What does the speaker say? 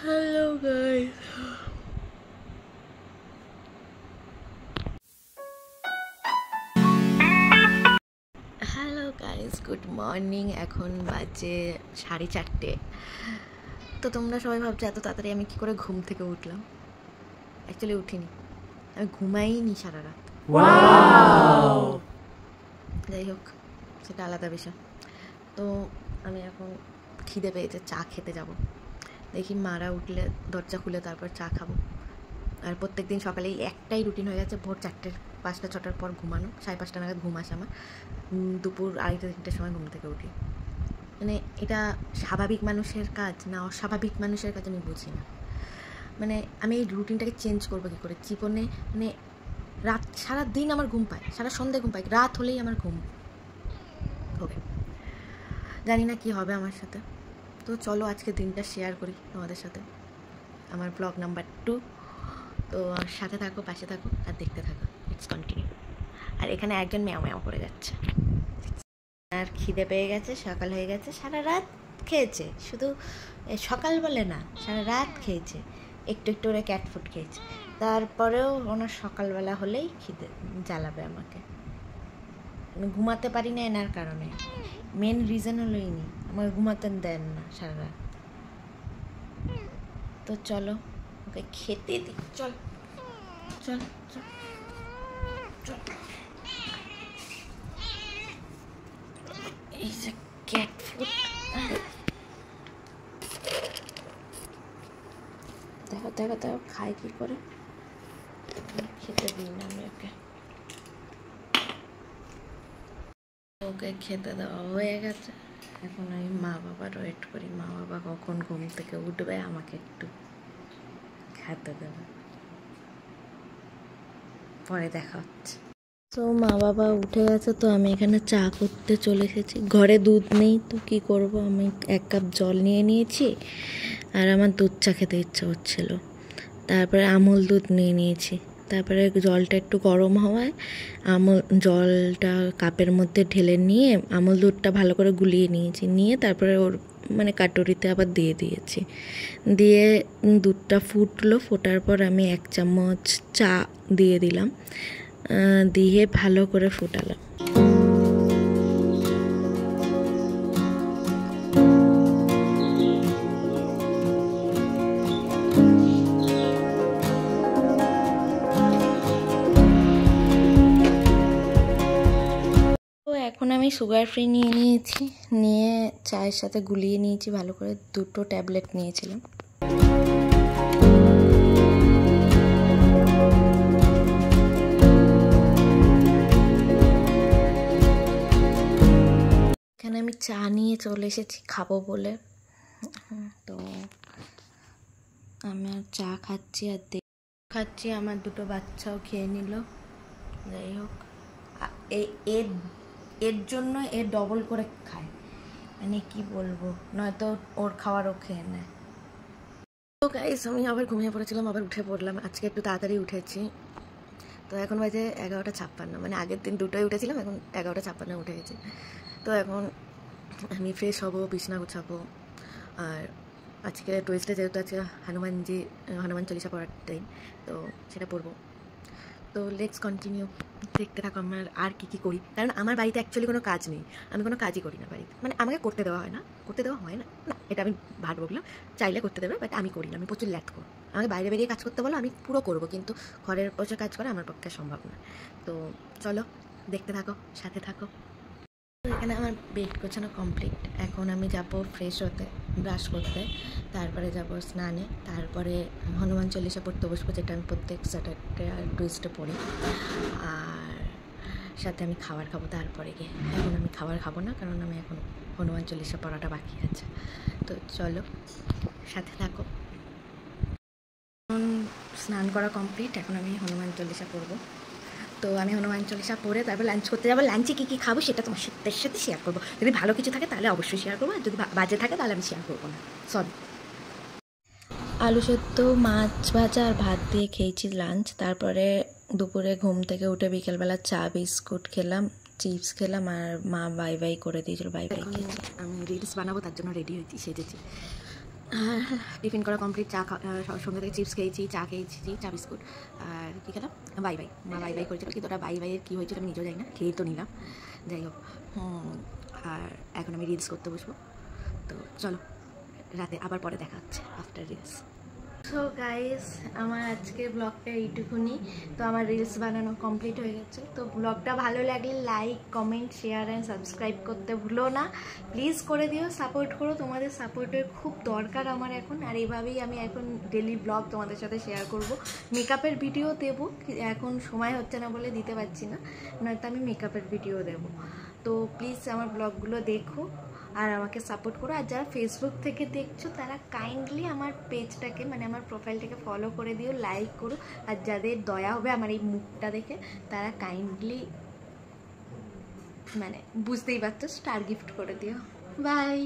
Hello guys. Hello guys, good morning. এখন বাজে 4:30। তো তোমরা সবাই ভাবছো এত তাড়াতাড়ি আমি কি করে ঘুম থেকে উঠলাম। অ্যাকচুয়ালি উঠিনি, আমি ঘুমাইনি সারা রাত। যাই হোক, সেটা আলাদা বিষয়। তো আমি এখন খিদে পেয়েছে, চা খেতে যাব। দেখি মারা উঠলে দরজা খুলে তারপর চা খাবো। আর প্রত্যেক দিন সকালেই একটাই রুটিন হয়ে গেছে, ভোর 4টে 5টা 6টার পর ঘুমানো। 5:30 নাগাদ ঘুম আসে আমার। দুপুর 2:30-3টার সময় ঘুম থেকে উঠি। মানে এটা স্বাভাবিক মানুষের কাজ না অস্বাভাবিক মানুষের কাজ আমি বুঝি না। মানে আমি এই রুটিনটাকে চেঞ্জ করবো কী করে জীবনে। মানে রাত সারা দিন আমার ঘুম পায়, সারা সন্ধ্যে ঘুম পায়, রাত হলেই আমার ঘুম হবে। জানি না কি হবে আমার সাথে। তো চলো আজকে দিনটা শেয়ার করি তোমাদের সাথে, আমার ব্লগ নাম্বার 2। তো সাথে থাকো, পাশে থাকো আর দেখতে থাকো। It's continue. আর এখানে একজন ম্যাও ম্যাও করে যাচ্ছে। আর খিদে পেয়ে গেছে, সকাল হয়ে গেছে, সারা রাত খেয়েছে। শুধু সকাল বলে না, সারা রাত খেয়েছে, একটু একটু করে ক্যাট ফুড খেয়েছে। তারপরেও ওনার সকালবেলা হলেই খিদে জ্বালাবে আমাকে। আমি ঘুমাতে পারি না এনার কারণে। মেন রিজন হলো ইনি আমাকে ঘুমাতে দেন না সারা রাত। তো চলো ওকে খেতে দিই। চল চল চল চল। এই যে ক্যাট ফুড, দেখো দেখো দেখো খায় কি করে। খেতে দিই না আমি ওকে। ওকে খেতে দেওয়া হয়ে গেছে। এখন আমি মা বাবার ওয়েট করি, মা বাবা কখন ঘুম থেকে উঠবে আমাকে একটু খেতে দেবে। পরে দেখা হচ্ছে। তো মা বাবা উঠে গেছে, তো আমি এখানে চা করতে চলে এসেছি। ঘরে দুধ নেই তো কি করব, আমি 1 কাপ জল নিয়ে নিয়েছি। আর আমার দুধ চা খেতে ইচ্ছা হচ্ছিল, তারপরে আমুল দুধ নিয়ে নিয়েছি। তারপরে জলটা একটু গরম হওয়ায় জলটা কাপের মধ্যে ঢেলে নিয়ে আমুল দুধটা ভালো করে গুলিয়ে নিয়েছি। নিয়ে তারপরে ওর মানে কাটোরিতে আবার দিয়ে দিয়েছি। দিয়ে দুধটা ফুটলো, ফোটার পর আমি 1 চামচ চা দিয়ে দিলাম, দিয়ে ভালো করে ফোটালাম। তো এখন আমি সুগার ফ্রি নিয়ে নিয়েছি, নিয়ে চায়ের সাথে গুলিয়ে নিয়েছি ভালো করে। 2টো ট্যাবলেট নিয়েছিলাম। এখানে আমি চা নিয়ে চলে এসেছি খাবো বলে। তো আমি আর চা খাচ্ছি আর খাচ্ছি। আমার 2টো বাচ্চাও খেয়ে নিল। যাই হোক, এর জন্য এর ডবল করে খায়, মানে কি বলবো, নয়তো ওর খাওয়ারও খেয়ে নেয়। তো গাইস, আমি আবার ঘুমিয়ে পড়েছিলাম, আবার উঠে পড়লাম। আজকে একটু তাড়াতাড়ি উঠেছি। তো এখন বাজে 11:56। মানে আগের দিন 2টোয় উঠেছিলাম, এখন 11:56 উঠে গেছি। তো এখন আমি ফ্রেশ হবো, বিছনা গুছাবো। আর আজকে টুয়েসডে, যেহেতু আজকে হনুমান চল্লিশা পড়ার টাইম, তো সেটা পড়বো। তো লেটস কন্টিনিউ, দেখতে থাকো আমার আর কী করি। কারণ আমার বাড়িতে অ্যাকচুয়ালি কোনো কাজ নেই, আমি কোনো কাজই করি না বাড়িতে। মানে আমাকে করতে দেওয়া হয় না না, এটা আমি ভাট বললাম। চাইলে করতে দেবে, বাট আমি করি না, আমি প্রচুর ল্যাট করব। আমাকে বাইরে বেরিয়ে কাজ করতে বলো, আমি পুরো করবো, কিন্তু ঘরের বসে কাজ করা আমার পক্ষে সম্ভব না। তো চলো দেখতে থাকো, সাথে থাকো। তো এখানে আমার বেড গোছানো কমপ্লিট। এখন আমি যাব ফ্রেশ হতে, ব্রাশ করতে, তারপরে যাব স্নানে, তারপরে হনুমান চল্লিশা পড়তে বসবো, যেটা আমি প্রত্যেক স্যাটারডে আর টুইসডে পড়ি। আর সাথে আমি খাবার খাবো তারপরে গিয়ে। এখন আমি খাবার খাবো না, কারণ আমি এখন হনুমান চল্লিশা পড়াটা বাকি আছে। তো চলো সাথে থাকো। স্নান করা কমপ্লিট, এখন আমি হনুমান চল্লিশা পড়বো। তো আমি হনুমান চল্লিশা পড়ে তারপর লাঞ্চ করতে যাবো। লাঞ্চে কী কী খাবো সেটা তোমার সাথে শেয়ার করবো। যদি ভালো কিছু থাকে তাহলে অবশ্যই শেয়ার করবো, আর যদি বাজে থাকে তাহলে আমি শেয়ার করবো না। সরি। আলু সেদ্ধ, মাছ ভাজা আর ভাত দিয়ে খেয়েছি লাঞ্চ। তারপরে দুপুরে ঘুম থেকে উঠে বিকেলবেলা চা বিস্কুট খেলাম, চিপস খেলাম, আর মা বাই বাই করে দিয়েছিল, বাই বাই খেয়েছি। আমি রিলস বানাবো, তার জন্য রেডি হয়েছি, সেজেছি। টিফিন করা কমপ্লিট, সন্ধ্যা থেকে চিপস খেয়েছি, চা খেয়েছি, চা বিস্কুট, আর কী খেলাম, বাই বাই। মা বাই বাই করেছিল, কিন্তু ওটা বাই বাইয়ের কী হয়েছিল আমি নিজেও জানি না, খেয়েই তো নিলাম। যাই হোক, আর এখন আমি রিলস করতে বসবো। তো চলো, রাতে আবার পরে দেখা হচ্ছে আফটার রিলস। সো গাইস, আমার আজকের ব্লগটা এইটুকুনি। তো আমার রিলস বানানো কমপ্লিট হয়ে গেছে। তো ব্লগটা ভালো লাগলে like, comment, share and subscribe করতে ভুলো না, প্লিজ করে দিও, সাপোর্ট করো। তোমাদের সাপোর্টের খুব দরকার আমার এখন, আর এভাবেই আমি এখন ডেলি ব্লগ তোমাদের সাথে শেয়ার করব। মেকআপের ভিডিও দেবো, এখন সময় হচ্ছে না বলে দিতে পারছি না, নয়তো আমি মেকআপের ভিডিও দেবো। তো প্লিজ আমার ব্লগগুলো দেখো আর আমাকে সাপোর্ট করো। আর যারা ফেসবুক থেকে দেখছো তারা কাইন্ডলি আমার পেজটাকে, মানে আমার প্রোফাইলটাকে ফলো করে দিও, লাইক করো। আর যাদের দয়া হবে আমার এই মুখটা দেখে, তারা কাইন্ডলি, মানে বুঝতেই পারছো, স্টার গিফট করে দিও। বাই।